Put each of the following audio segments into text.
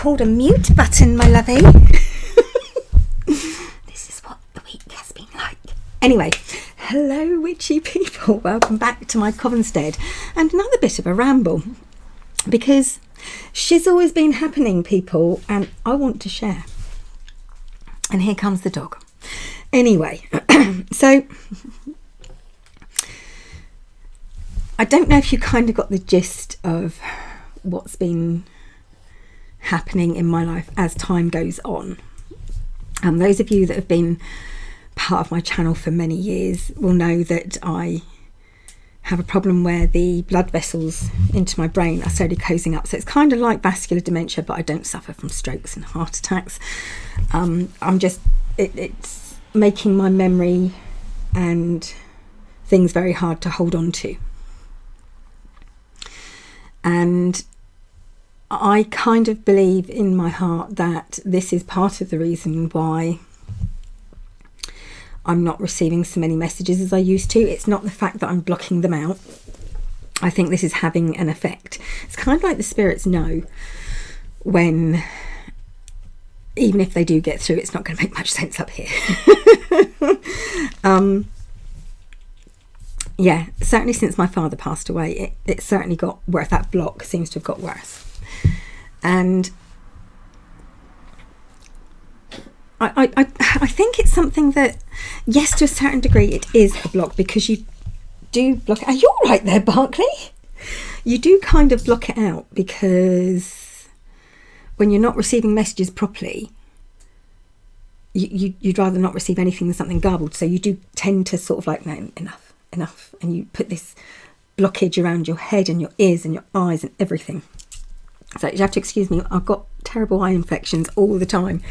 called a mute button, my lovey. This is what the week has been like. Anyway, hello witchy people, welcome back to my Covenstead and another bit of a ramble, because she's always been happening, people, and I want to share. And here comes the dog. Anyway, so I don't know if you kind of got the gist of what's been happening in my life as time goes on. Those of you that have been part of my channel for many years will know that I have a problem where the blood vessels into my brain are slowly closing up. So it's kind of like vascular dementia, but I don't suffer from strokes and heart attacks. It's making my memory and things very hard to hold on to. And I kind of believe in my heart that this is part of the reason why I'm not receiving so many messages as I used to. It's not the fact that I'm blocking them out. I think this is having an effect. It's kind of like the spirits know when, even if they do get through, it's not going to make much sense up here. Yeah, certainly since my father passed away, it certainly got worse. That block seems to have got worse. And I think it's something that, yes, to a certain degree, it is a block, because you do block it. Are you all right there, Barclay? You do kind of block it out, because when you're not receiving messages properly, you'd rather not receive anything than something garbled. So you do tend to sort of like, no, enough. And you put this blockage around your head and your ears and your eyes and everything. So you have to excuse me, I've got terrible eye infections all the time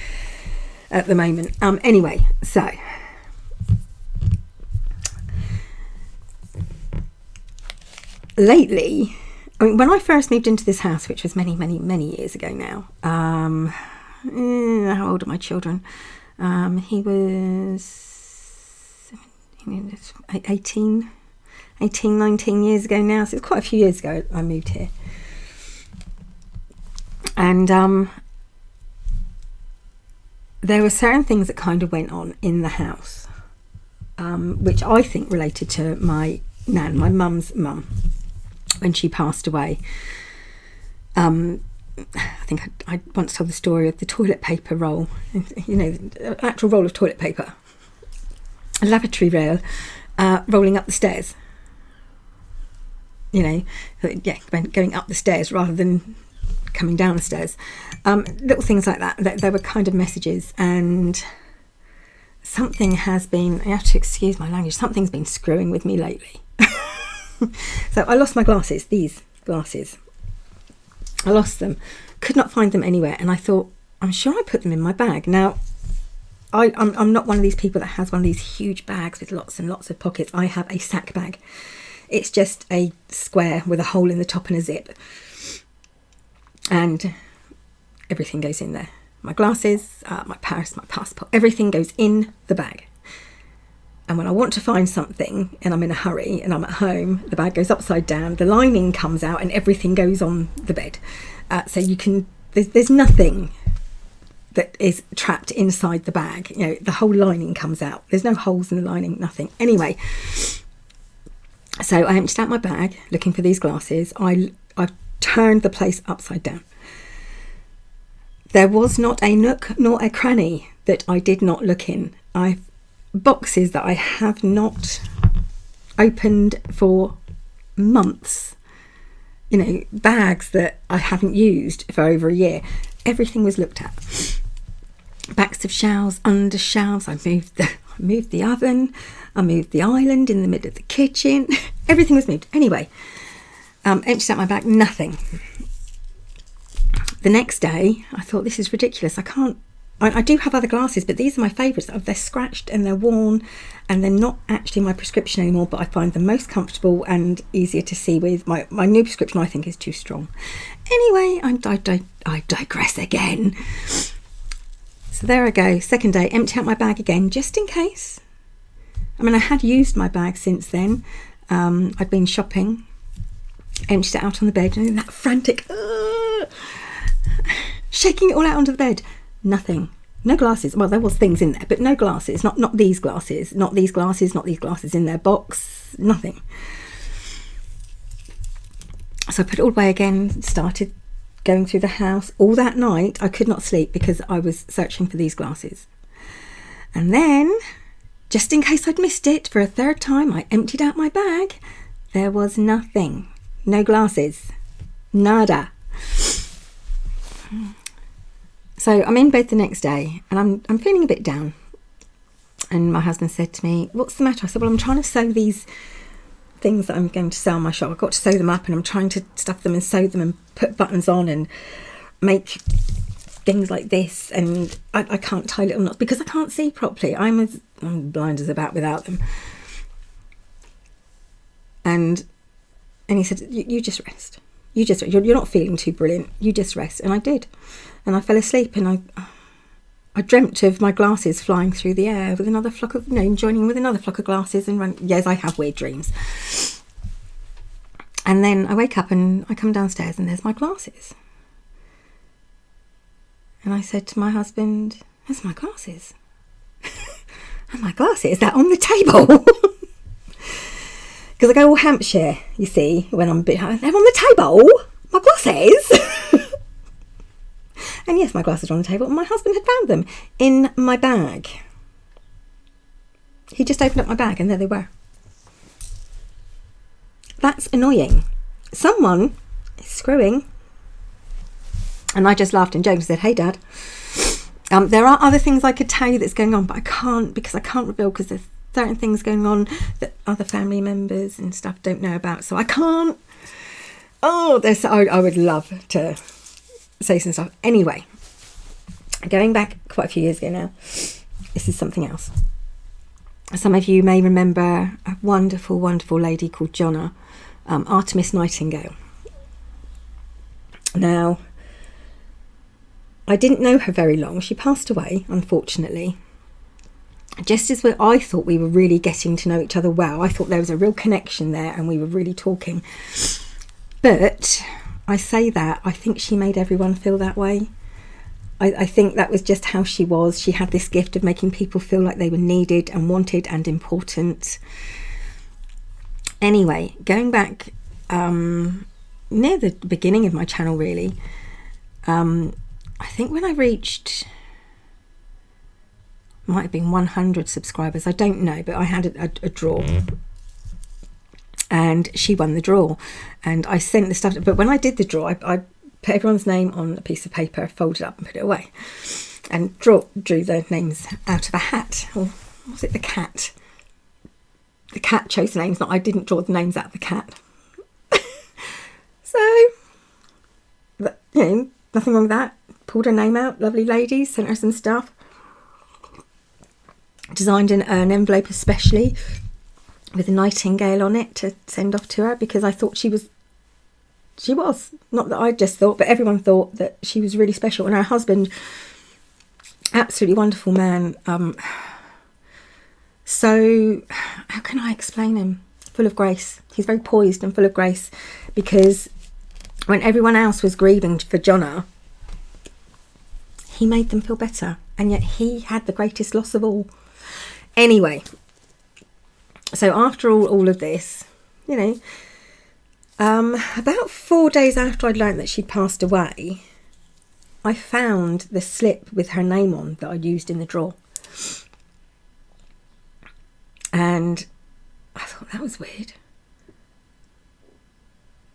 at the moment. Anyway, so lately, I mean, when I first moved into this house, which was many years ago now, how old are my children? He was 18, 19 years ago now, so it's quite a few years ago I moved here. And there were certain things that kind of went on in the house, which I think related to my nan, my mum's mum, when she passed away. I think I once told the story of the toilet paper roll, you know, an actual roll of toilet paper, a lavatory rail, rolling up the stairs. You know, yeah, going up the stairs rather than coming down the stairs. Little things like that. There were kind of messages, and something has been, I have to excuse my language, something's been screwing with me lately. So I lost my glasses, these glasses. I lost them, could not find them anywhere, and I thought, I'm sure I put them in my bag. Now, I'm not one of these people that has one of these huge bags with lots and lots of pockets. I have a sack bag. It's just a square with a hole in the top and a zip. And everything goes in there. My glasses, my purse, my passport, everything goes in the bag. And when I want to find something and I'm in a hurry and I'm at home, the bag goes upside down, the lining comes out and everything goes on the bed. So you can, there's nothing that is trapped inside the bag. You know, the whole lining comes out. There's no holes in the lining, nothing. Anyway, so I emptied out my bag looking for these glasses. I've turned the place upside down. There was not a nook nor a cranny that I did not look in. I've boxes that I have not opened for months. You know, bags that I haven't used for over a year. Everything was looked at. Backs of shelves, under shelves. I moved the oven. I moved the island in the middle of the kitchen. Everything was moved. Anyway, emptied out my bag, nothing. The next day, I thought, this is ridiculous. I do have other glasses, but these are my favourites. They're scratched and they're worn and they're not actually my prescription anymore, but I find them most comfortable and easier to see with. My new prescription, I think, is too strong. Anyway, I digress again. So there I go, second day, empty out my bag again, just in case. I mean, I had used my bag since then. I'd been shopping, emptied it out on the bed, and that frantic shaking it all out onto the bed. Nothing. No glasses. Well, there was things in there, but no glasses. Not these glasses. Not these glasses. Not these glasses in their box. Nothing. So I put it all away again, started going through the house. All that night, I could not sleep because I was searching for these glasses. And then, just in case I'd missed it for a third time, I emptied out my bag. There was nothing. No glasses. Nada. So I'm in bed the next day and I'm feeling a bit down. And my husband said to me, "What's the matter?" I said, "Well, I'm trying to sew these things that I'm going to sell in my shop. I've got to sew them up and I'm trying to stuff them and sew them and put buttons on and make things like this, and I can't tie little knots because I can't see properly. I'm blind as a bat without them." And he said, you just rest. You just rest. You're not feeling too brilliant. You just rest. And I did. And I fell asleep and I dreamt of my glasses flying through the air with another flock of, joining with another flock of glasses and run. Yes, I have weird dreams. And then I wake up and I come downstairs and there's my glasses. And I said to my husband, "There's my glasses." And my glasses, they're on the table. Because I go all Hampshire, you see, when I'm a bit high. They're on the table, my glasses. And yes, my glasses are on the table. And my husband had found them in my bag. He just opened up my bag and there they were. That's annoying. Someone is screwing. And I just laughed and joked and said, "Hey, Dad, there are other things I could tell you that's going on, but I can't because I can't reveal because there's certain things going on that other family members and stuff don't know about. So I can't." I would love to say some stuff. Anyway, going back quite a few years ago now, this is something else. Some of you may remember a wonderful, wonderful lady called Jonna, Artemis Nightingale. Now, I didn't know her very long. She passed away, unfortunately. Just as I thought we were really getting to know each other well. I thought there was a real connection there and we were really talking. But I say that, I think she made everyone feel that way. I think that was just how she was. She had this gift of making people feel like they were needed and wanted and important. Anyway, going back near the beginning of my channel, really, I think when I reached, might have been 100 subscribers, I don't know, but I had a draw. And she won the draw. And I sent the stuff, but when I did the draw, I put everyone's name on a piece of paper, folded up and put it away. And drew the names out of a hat. Or was it the cat? The cat chose the names, I didn't draw the names out of the cat. So, nothing wrong with that. Pulled her name out, lovely lady, sent her some stuff. Designed an envelope especially with a nightingale on it to send off to her because I thought she was, not that I just thought, but everyone thought that she was really special. And her husband, absolutely wonderful man. So, how can I explain him? Full of grace. He's very poised and full of grace because when everyone else was grieving for Jonna, he made them feel better. And yet he had the greatest loss of all. Anyway, so after all of this, about 4 days after I'd learnt that she'd passed away, I found the slip with her name on that I'd used in the drawer. And I thought, that was weird.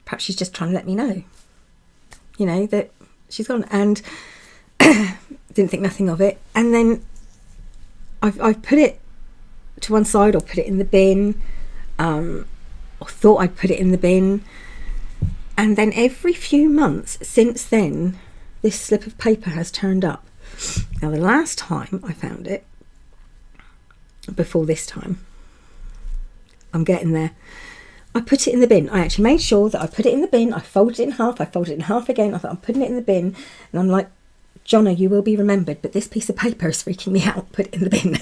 Perhaps she's just trying to let me know, that she's gone. And didn't think nothing of it. And then I put it to one side or put it in the bin, or thought I'd put it in the bin. And then every few months since then, this slip of paper has turned up. Now, the last time I found it, before this time, I'm getting there, I put it in the bin. I actually made sure that I put it in the bin. I folded it in half. I folded it in half again. I thought, I'm putting it in the bin. And I'm like, Jonna, you will be remembered, but this piece of paper is freaking me out. Put it in the bin.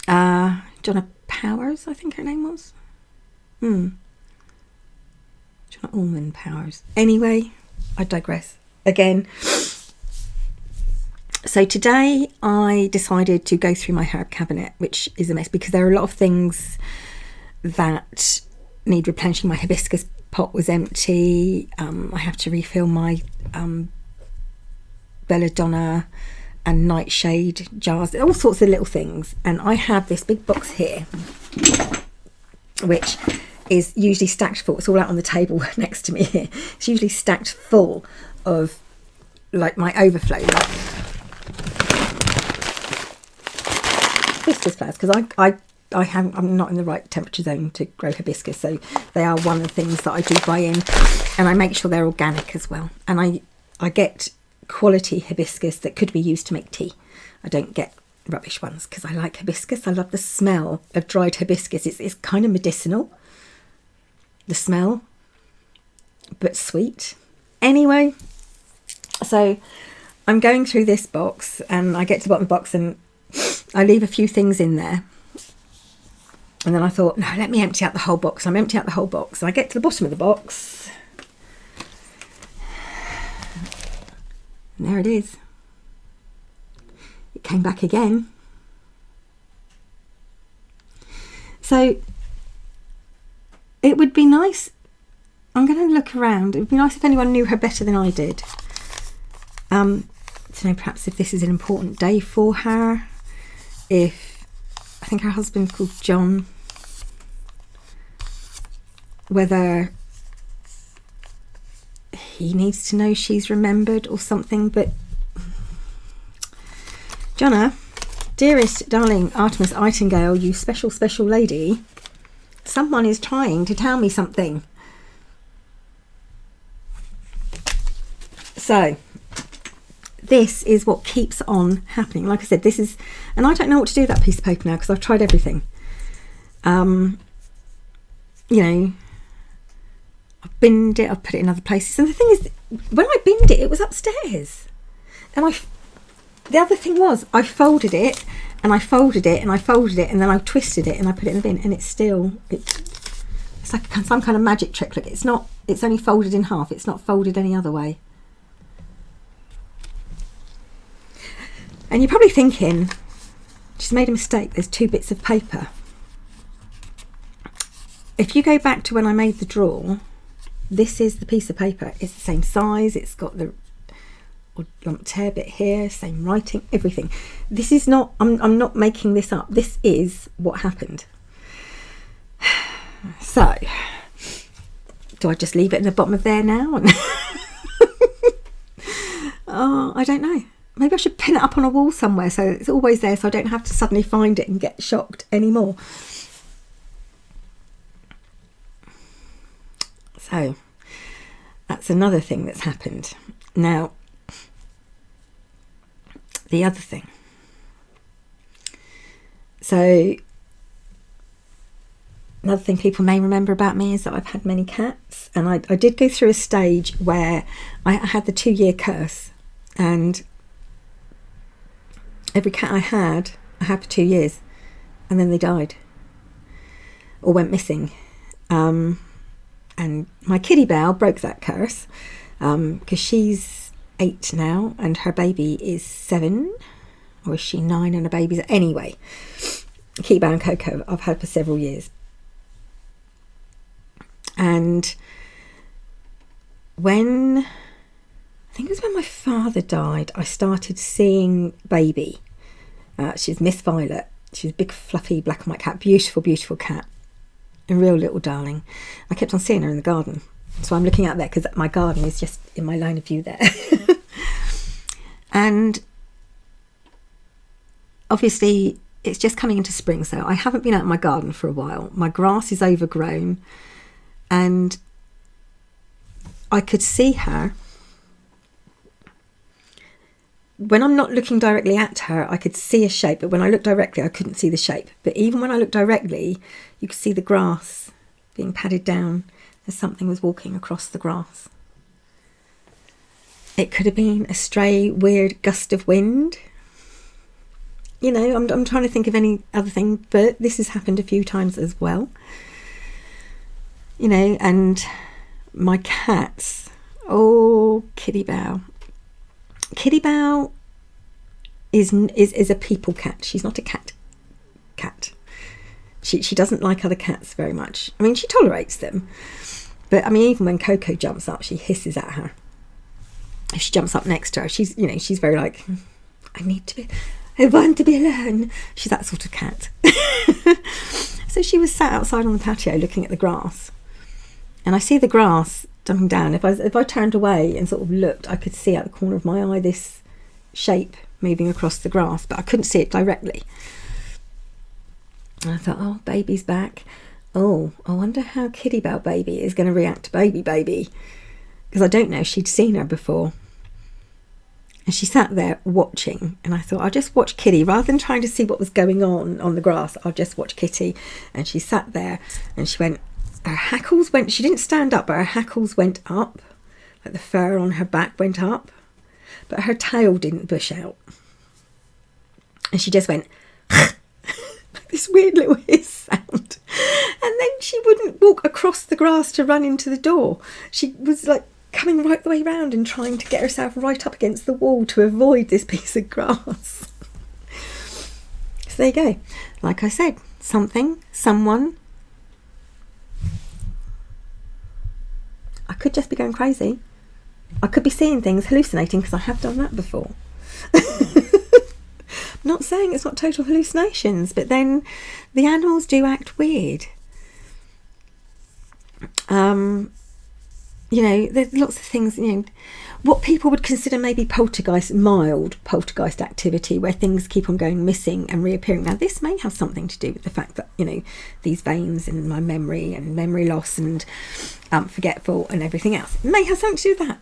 Jonna Powers, I think her name was. Jonna Allman Powers. Anyway, I digress again. So today I decided to go through my herb cabinet, which is a mess because there are a lot of things that need replenishing. My hibiscus pot was empty. I have to refill my belladonna and nightshade jars, all sorts of little things. And I have this big box here, which is usually stacked full. It's all out on the table next to me here. It's usually stacked full of like my overflow, like hibiscus flowers, because I'm not in the right temperature zone to grow hibiscus, so they are one of the things that I do buy in, and I make sure they're organic as well. And I get quality hibiscus that could be used to make tea. I don't get rubbish ones because I like hibiscus. I love the smell of dried hibiscus. It's kind of medicinal, the smell, but sweet. Anyway, so I'm going through this box and I get to the bottom of the box and I leave a few things in there. And then I thought, no, let me empty out the whole box. I'm emptying out the whole box. And I get to the bottom of the box. And there it is. It came back again. So it would be nice. I'm going to look around. It would be nice if anyone knew her better than I did. To know perhaps if this is an important day for her. If, I think her husband's called John. Whether he needs to know she's remembered or something, but Jonna, dearest, darling Artemis Itingale, you special, special lady, someone is trying to tell me something. So this is what keeps on happening. Like I said, this is, and I don't know what to do with that piece of paper now because I've tried everything. You know, I've binned it, I've put it in other places. And the thing is, when I binned it, it was upstairs. And the other thing was, I folded it, and I folded it, and I folded it, and then I twisted it, and I put it in the bin, and it's still, it's like some kind of magic trick. Look, it's only folded in half. It's not folded any other way. And you're probably thinking, she's made a mistake. There's 2 bits of paper. If you go back to when I made the drawer, this is the piece of paper. It's the same size. It's got the lump tear bit here, same writing, everything. This is not, I'm not making this up. This is what happened. So, do I just leave it in the bottom of there now? Oh, I don't know. Maybe I should pin it up on a wall somewhere so it's always there so I don't have to suddenly find it and get shocked anymore. So that's another thing that's happened. Now, the other thing. So another thing people may remember about me is that I've had many cats, and I did go through a stage where I had the 2-year curse, and every cat I had for 2 years, and then they died or went missing. And my kitty Belle broke that curse because she's 8 now and her baby is 7, or is she 9 and her baby's... Anyway, Kitty Belle and Coco I've had for several years. And I think it was when my father died, I started seeing Baby. She's Miss Violet. She's a big fluffy black and white cat, beautiful, beautiful cat. A real little darling. I kept on seeing her in the garden. So I'm looking out there because my garden is just in my line of view there. And obviously it's just coming into spring, so I haven't been out in my garden for a while. My grass is overgrown and I could see her. When I'm not looking directly at her, I could see a shape, but when I looked directly, I couldn't see the shape. But even when I looked directly, you could see the grass being padded down as something was walking across the grass. It could have been a stray, weird gust of wind. You know, I'm trying to think of any other thing, but this has happened a few times as well. You know, and my cats... Oh, Kitty Bow. Kitty Bow is a people cat. She's not a cat. She doesn't like other cats very much. I mean, she tolerates them, but I mean, even when Coco jumps up, she hisses at her. If she jumps up next to her, she's very like, I want to be alone. She's that sort of cat. So she was sat outside on the patio looking at the grass, and I see the grass dumping down. If I turned away and sort of looked, I could see out the corner of my eye this shape moving across the grass, but I couldn't see it directly. And I thought, oh, baby's back. Oh, I wonder how Kitty Bow baby is going to react to baby, because I don't know if she'd seen her before. And she sat there watching, and I thought, I'll just watch Kitty rather than trying to see what was going on the grass. I'll just watch Kitty. And she sat there, and her hackles went, she didn't stand up, but her hackles went up, like the fur on her back went up, but her tail didn't bush out. And she just went this weird little hiss sound, and then she wouldn't walk across the grass to run into the door. She was like coming right the way round and trying to get herself right up against the wall to avoid this piece of grass. So there you go. Like I said, someone. I could just be going crazy. I could be seeing things, hallucinating, because I have done that before. I'm not saying it's not total hallucinations, but then the animals do act weird. There's lots of things, what people would consider maybe mild poltergeist activity, where things keep on going missing and reappearing. Now, this may have something to do with the fact that, these veins in my memory and memory loss and forgetful and everything else. It may have something to do with that.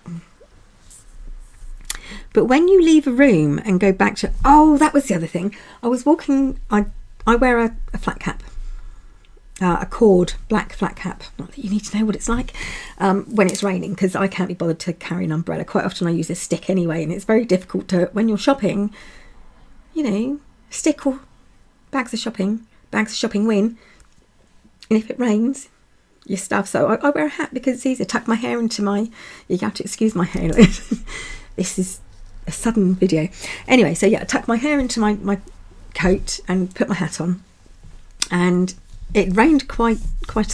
But when you leave a room and go back to... Oh, that was the other thing. I was walking... I wear a flat cap. A cord, black flat cap. Not that you need to know what it's like when it's raining, because I can't be bothered to carry an umbrella. Quite often I use a stick anyway, and it's very difficult to... When you're shopping, stick or bags of shopping win. And if it rains, your stuff. So I wear a hat because it's easier. Tuck my hair into my... You have to excuse my hair. This is a sudden video. Anyway, so yeah, I tucked my hair into my coat and put my hat on. And it rained quite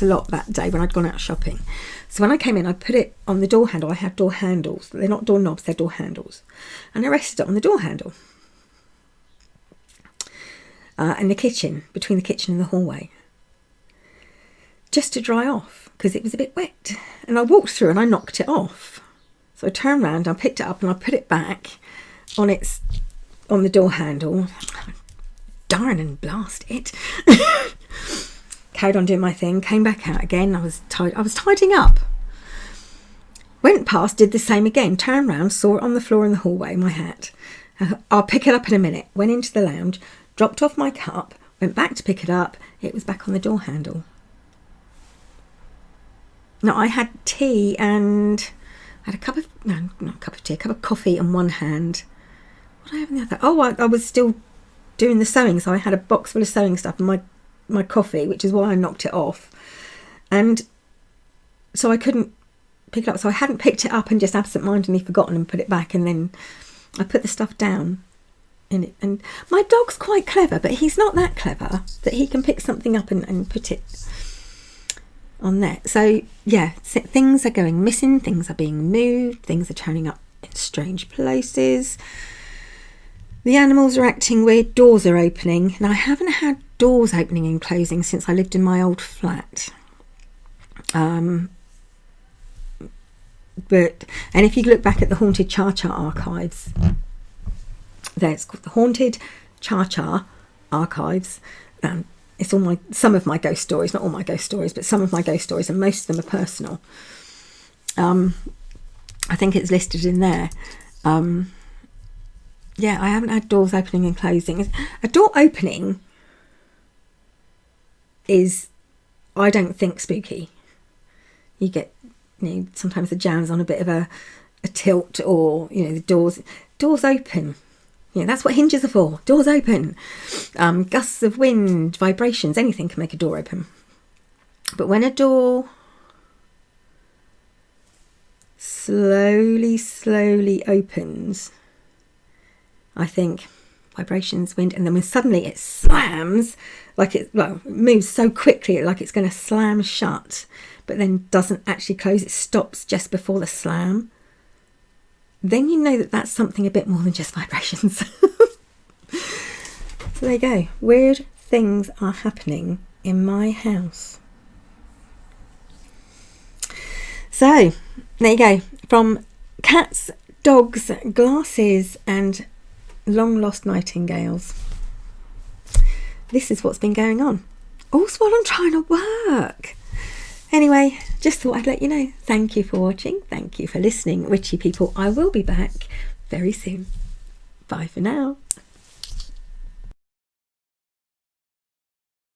a lot that day when I'd gone out shopping. So when I came in, I put it on the door handle. I have door handles. They're not door knobs, they're door handles. And I rested it on the door handle. In the kitchen, between the kitchen and the hallway. Just to dry off, because it was a bit wet. And I walked through and I knocked it off. So I turned around, I picked it up and I put it back on the door handle. Darn and blast it. Carried on doing my thing, came back out again. I was tidying up. Went past, did the same again, turned around, saw it on the floor in the hallway, my hat. I'll pick it up in a minute. Went into the lounge, dropped off my cup, went back to pick it up. It was back on the door handle. Now I had tea and... I had a cup of coffee in one hand. What did I have in the other? Oh, I was still doing the sewing, so I had a box full of sewing stuff and my coffee, which is why I knocked it off. And so I couldn't pick it up. So I hadn't picked it up and just absent-mindedly forgotten and put it back. And then I put the stuff down in it. And my dog's quite clever, but he's not that clever that he can pick something up and put it on there. So yeah, things are going missing, things are being moved, things are turning up in strange places, the animals are acting weird, doors are opening. And I haven't had doors opening and closing since I lived in my old flat. And if you look back at the Haunted Cha-Cha archives, there's the Haunted Cha-Cha archives. It's some of my ghost stories, not all my ghost stories, but some of my ghost stories, and most of them are personal. I think it's listed in there. Yeah, I haven't had doors opening and closing. A door opening is, I don't think, spooky. You get, sometimes the jam's on a bit of a tilt, or, the doors open. That's what hinges are for. Doors open. Gusts of wind, vibrations, anything can make a door open. But when a door slowly opens, I think vibrations, wind, and then when suddenly it slams, like it moves so quickly, like it's going to slam shut, but then doesn't actually close, it stops just before the slam, then you know that that's something a bit more than just vibrations. So there you go. Weird things are happening in my house. So there you go. From cats, dogs, glasses and long lost nightingales. This is what's been going on. Also while I'm trying to work. Anyway, just thought I'd let you know. Thank you for watching. Thank you for listening. Witchy people, I will be back very soon. Bye for now.